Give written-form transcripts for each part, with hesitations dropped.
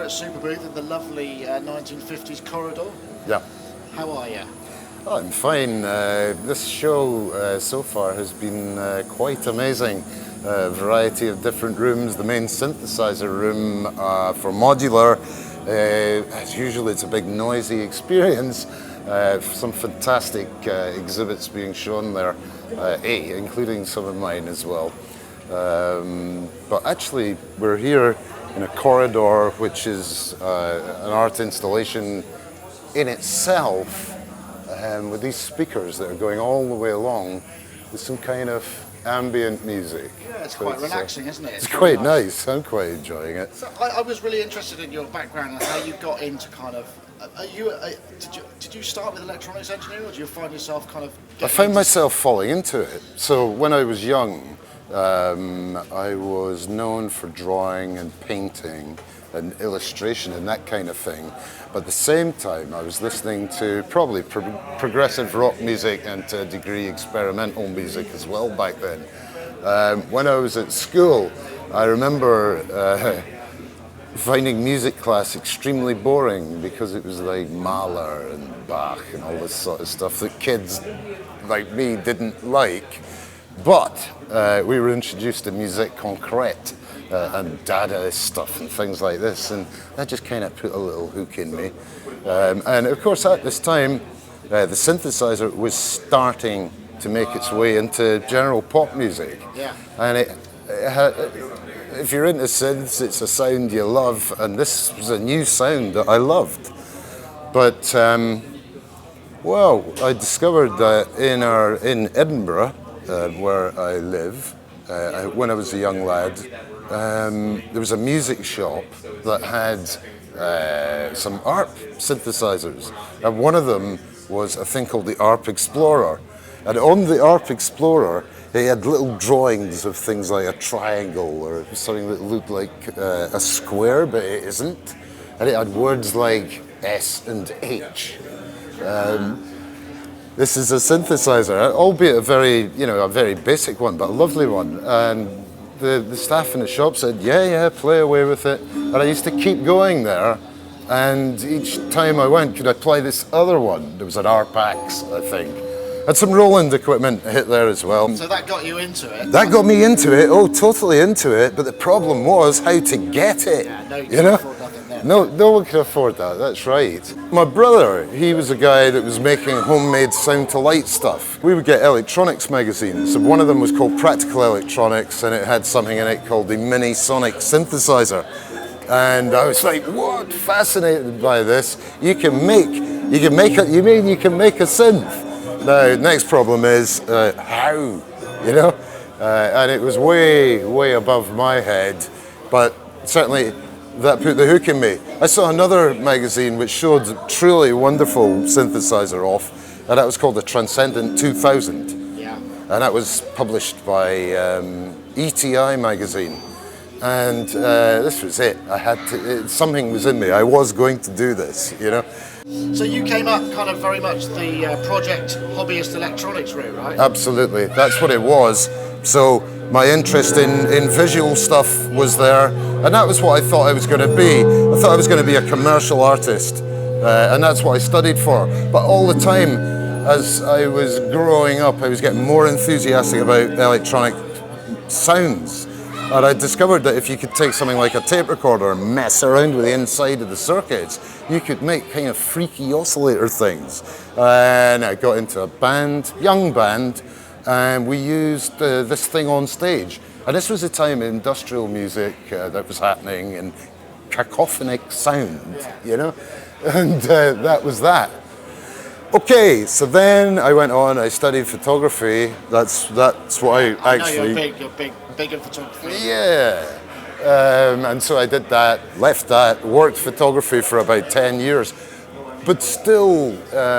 at Super Booth in the lovely 1950s corridor. Yeah. How are you? Oh, I'm fine. This show so far has been quite amazing. A variety of different rooms. The main synthesizer room for modular. As usual, it's a big noisy experience. Some fantastic exhibits being shown there, including some of mine as well. But actually, we're here in a corridor which is an art installation in itself, with these speakers that are going all the way along with some kind of ambient music. Yeah, it's quite relaxing, isn't it? It's quite nice. I'm quite enjoying it. So I was really interested in your background and how you got into kind of. Did you start with electronics engineering, or did you find yourself kind of? I found myself falling into it. So when I was young, I was known for drawing and painting and illustration and that kind of thing. But at the same time, I was listening to probably progressive rock music and to a degree experimental music as well back then. When I was at school, I remember finding music class extremely boring because it was like Mahler and Bach and all this sort of stuff that kids like me didn't like. But we were introduced to musique concrète and Dadaist stuff and things like this, and that just kind of put a little hook in me. And of course, at this time, the synthesizer was starting to make its way into general pop music. Yeah. And if you're into synths, it's a sound you love, and this was a new sound that I loved. But well, I discovered that in Edinburgh, where I live, when I was a young lad, there was a music shop that had some ARP synthesizers, and one of them was a thing called the ARP Explorer. And on the ARP Explorer, they had little drawings of things like a triangle or something that looked like a square, but it isn't. And it had words like S and H. This is a synthesizer, albeit a very basic one, but a lovely one. And the staff in the shop said, yeah, play away with it. And I used to keep going there. And each time I went, could I play this other one? There was an ARPAX, I think. Had some Roland equipment hit there as well. So that got you into it? That got me into it, totally into it. But the problem was how to get it. Yeah, no, you can afford nothing there. No one could afford that, that's right. My brother, he was a guy that was making homemade sound to light stuff. We would get electronics magazines. One of them was called Practical Electronics, and it had something in it called the Mini Sonic Synthesizer. And I was like, what? Fascinated by this. You can make a synth. Now, next problem is how, and it was way above my head, but certainly that put the hook in me. I saw another magazine which showed a truly wonderful synthesizer off, and that was called the Transcendent 2000. Yeah. And that was published by ETI magazine. And this was it. Something was in me. I was going to do this, So you came up kind of very much the project hobbyist electronics route, right? Absolutely, that's what it was. So my interest in visual stuff was there, and that was what I thought I was going to be. I thought I was going to be a commercial artist, and that's what I studied for. But all the time, as I was growing up, I was getting more enthusiastic about electronic sounds. And I discovered that if you could take something like a tape recorder and mess around with the inside of the circuits, you could make kind of freaky oscillator things. And I got into a young band, and we used this thing on stage. And this was a time in industrial music that was happening, and cacophonic sound, and that was that. Okay, so then I went on, I studied photography. That's what I actually... know you're big in photography. Yeah. And so I did that, left that, worked photography for about 10 years, but still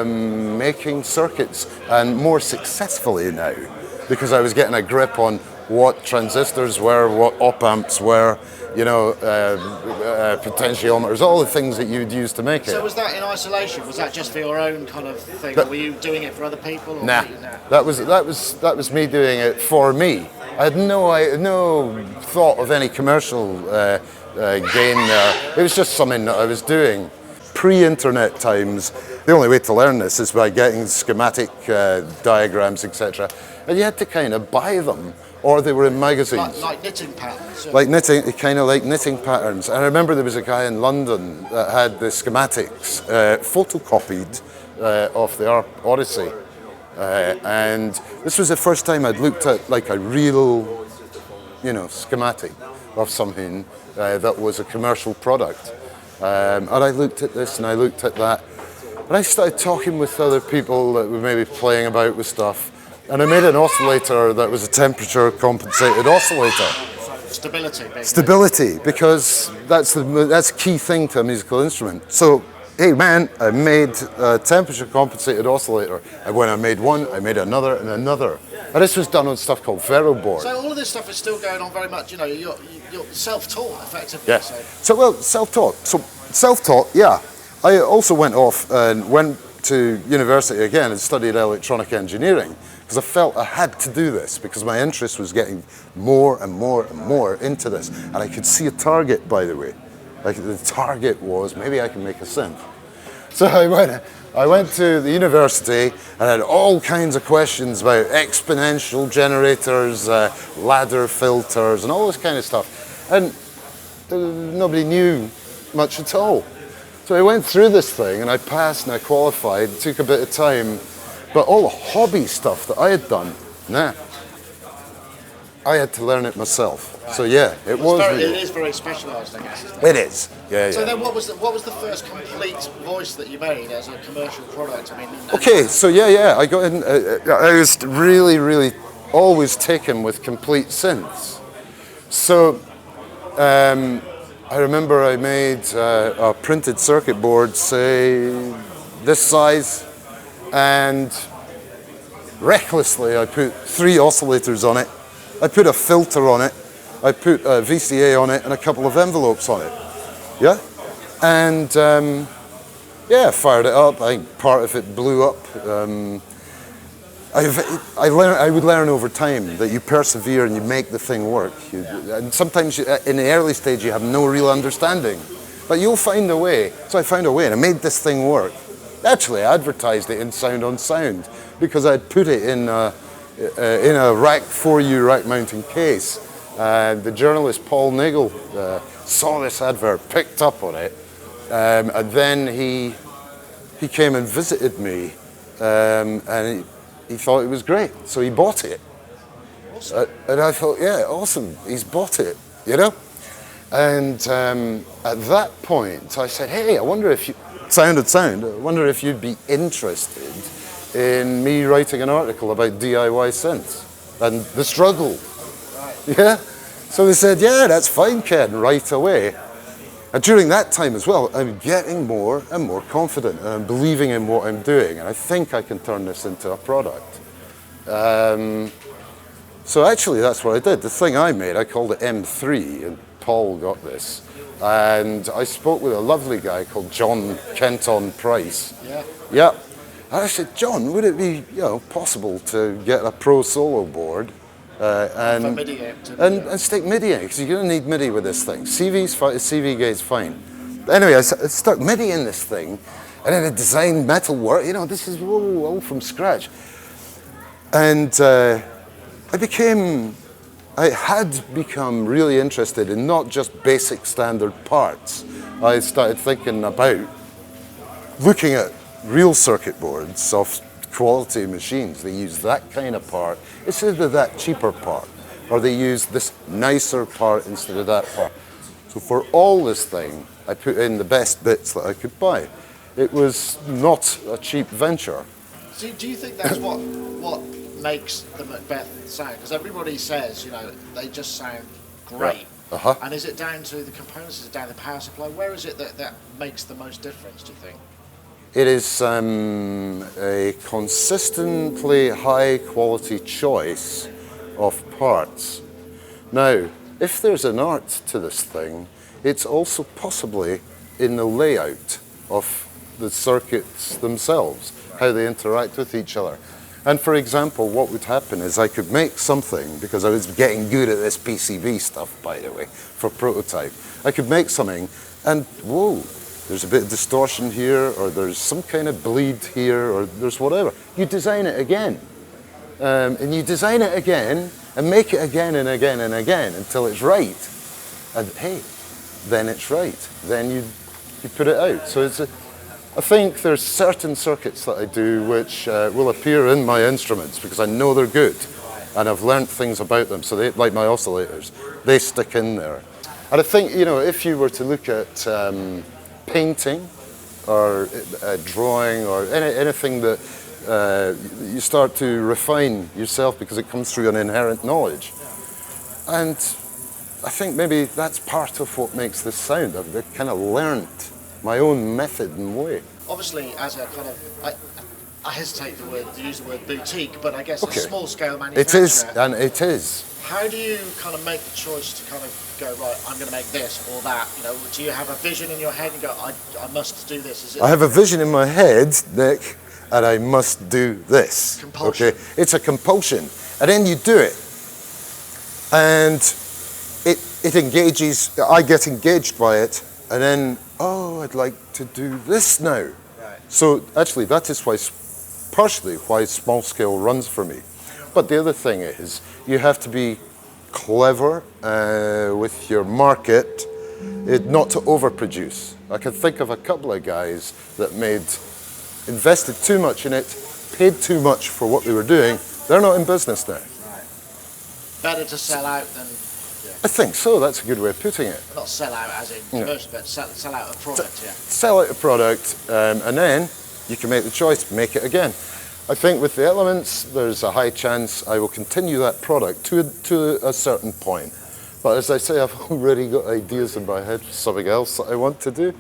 making circuits, and more successfully now, because I was getting a grip on what transistors were, what op amps were, potentiometers, all the things that you'd use to make it. So was that in isolation? Was that just for your own kind of thing? Or were you doing it for other people? Or nah, that was me doing it for me. I had no thought of any commercial gain there. It was just something that I was doing. Pre-internet times, the only way to learn this is by getting schematic diagrams, etc. And you had to kind of buy them, or they were in magazines. Like knitting patterns. Like knitting, kind of like knitting patterns. And I remember there was a guy in London that had the schematics photocopied off the Odyssey. And this was the first time I'd looked at like a real, schematic of something that was a commercial product. And I looked at this and I looked at that. And I started talking with other people that were maybe playing about with stuff. And I made an oscillator that was a temperature compensated oscillator. Stability, basically. Stability, because that's a key thing to a musical instrument. So, hey man, I made a temperature compensated oscillator. And when I made one, I made another and another. And this was done on stuff called Veroboard. So all of this stuff is still going on very much, you're self-taught effectively. Yeah. So self-taught, yeah. I also went off and went to university again and studied electronic engineering because I felt I had to do this because my interest was getting more and more and more into this. And I could see a target, by the way. Like the target was, maybe I can make a synth. So I went to the university and had all kinds of questions about exponential generators, ladder filters, and all this kind of stuff. And nobody knew much at all. So I went through this thing and I passed and I qualified. It took a bit of time. But all the hobby stuff that I had done, I had to learn it myself. Right. So yeah, it is very specialised, I guess. It is. Yeah. So then, what was the first complete voice that you made as a commercial product? Okay, so I got in. I was really always taken with complete synths. So I remember I made a printed circuit board, say this size, and recklessly I put 3 oscillators on it. I put a filter on it, I put a VCA on it, and a couple of envelopes on it. Yeah? And fired it up. I think part of it blew up. I would learn over time that you persevere and you make the thing work. And sometimes in the early stage you have no real understanding, but you'll find a way. So I found a way and I made this thing work. Actually, I advertised it in Sound on Sound because I'd put it in a rack 4U rack mounting case. The journalist Paul Nagel saw this advert, picked up on it, and then he came and visited me, and he thought it was great, so he bought it. Awesome. And I thought, yeah, awesome, he's bought it, And at that point, I said, hey, I wonder if I wonder if you'd be interested in me writing an article about DIY synths and the struggle. Right. Yeah? So they said, yeah, that's fine, Ken, right away. And during that time as well, I'm getting more and more confident and I'm believing in what I'm doing and I think I can turn this into a product. So actually that's what I did. The thing I made, I called it M3 and Paul got this. And I spoke with a lovely guy called John Kenton Price. Yeah. Yeah. And I said, John, would it be possible to get a pro solo board and stick MIDI in? Because you're going to need MIDI with this thing. CV gate's fine. But anyway, I stuck MIDI in this thing, and then I designed metalwork. This is all from scratch. And I had become really interested in not just basic standard parts. I started thinking about looking at real circuit boards of quality machines. They use that kind of part instead of that cheaper part, or they use this nicer part instead of that part. So for all this thing, I put in the best bits that I could buy. It was not a cheap venture. So do you think that's what makes the MacBeth sound? Because everybody says, they just sound great. Uh-huh. And is it down to the components? Is it down to the power supply? Where is it that makes the most difference, do you think? It is a consistently high quality choice of parts. Now, if there's an art to this thing, it's also possibly in the layout of the circuits themselves, how they interact with each other. And for example, what would happen is I could make something, because I was getting good at this PCB stuff, by the way, for prototype. I could make something and, whoa, there's a bit of distortion here, or there's some kind of bleed here, or there's whatever. You design it again. And you design it again and make it again and again and again until it's right. And hey, then it's right. Then you put it out. So I think there's certain circuits that I do which will appear in my instruments because I know they're good and I've learned things about them. So they, like my oscillators, they stick in there. And I think, you know, if you were to look at painting or drawing or anything that you start to refine yourself because it comes through an inherent knowledge. And I think maybe that's part of what makes this sound. I've kind of learnt my own method and way. Obviously, as a kind of, I hesitate to use the word boutique, but I guess Okay. a small scale manufacturer. It is, and it is. How do you kind of make the choice to kind of go, right, I'm going to make this or that? You know, do you have a vision in your head and go, I must do this? Is it I have a vision in my head, Nick, and I must do this. Compulsion. Okay, it's a compulsion, and then you do it, and it engages. I get engaged by it, and then I'd like to do this now. Right. So actually, that is partially why small scale runs for me. But the other thing is, you have to be clever with your market, not to overproduce. I can think of a couple of guys that invested too much in it, paid too much for what they were doing. They're not in business now. Right. Better to sell out than, I think so. That's a good way of putting it. not sell out as in commercial, but sell out a product, yeah. Sell out a product, and then you can make the choice, make it again. I think with the Elements, there's a high chance I will continue that product to a certain point. But as I say, I've already got ideas in my head for something else that I want to do.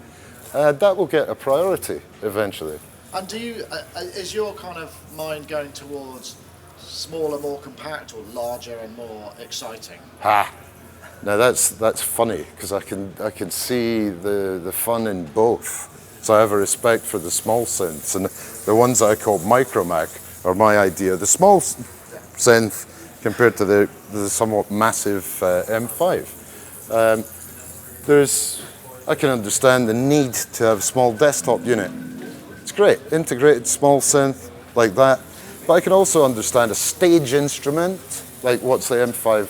That will get a priority eventually. And do you, is your kind of mind going towards smaller, more compact, or larger and more exciting? Now that's funny because I can see the fun in both. So I have a respect for the small synths, and the ones that I call micromac are my idea. The small synth compared to the somewhat massive M5. I can understand the need to have a small desktop unit. It's great, integrated small synth like that. But I can also understand a stage instrument, like what's the M5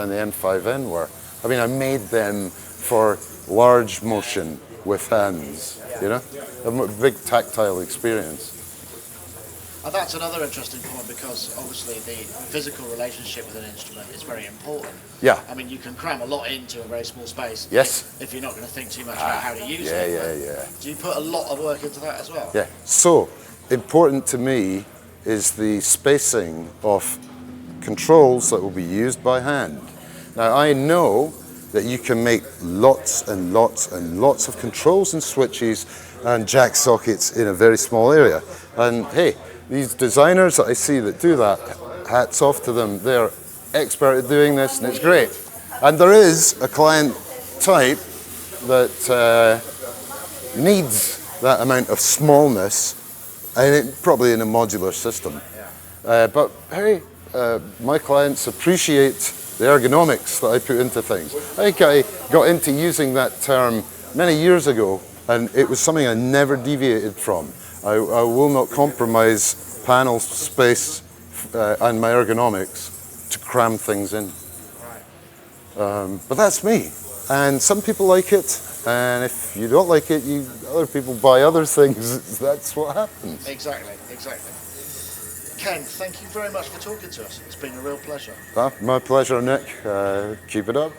and the M5N were. I mean, I made them for large motion with hands, you know? A big tactile experience. And that's another interesting point because obviously the physical relationship with an instrument is very important. Yeah. I mean, you can cram a lot into a very small space. Yes. If you're not going to think too much about how to use Yeah, it. yeah. Do you put a lot of work into that as well? Yeah. So, important to me is the spacing of controls that will be used by hand. Now, I know that you can make lots and lots and lots of controls and switches and jack sockets in a very small area. And hey, these designers that I see that do that, hats off to them. They're expert at doing this and it's great. And there is a client type that needs that amount of smallness, and probably in a modular system. Yeah. But hey, my clients appreciate the ergonomics that I put into things. I think I got into using that term many years ago, and it was something I never deviated from. I will not compromise panel space and my ergonomics to cram things in. Right. But that's me, and some people like it, and if you don't like it, other people buy other things. That's what happens. Exactly. Ken, thank you very much for talking to us. It's been a real pleasure. My pleasure, Nick. Keep it up.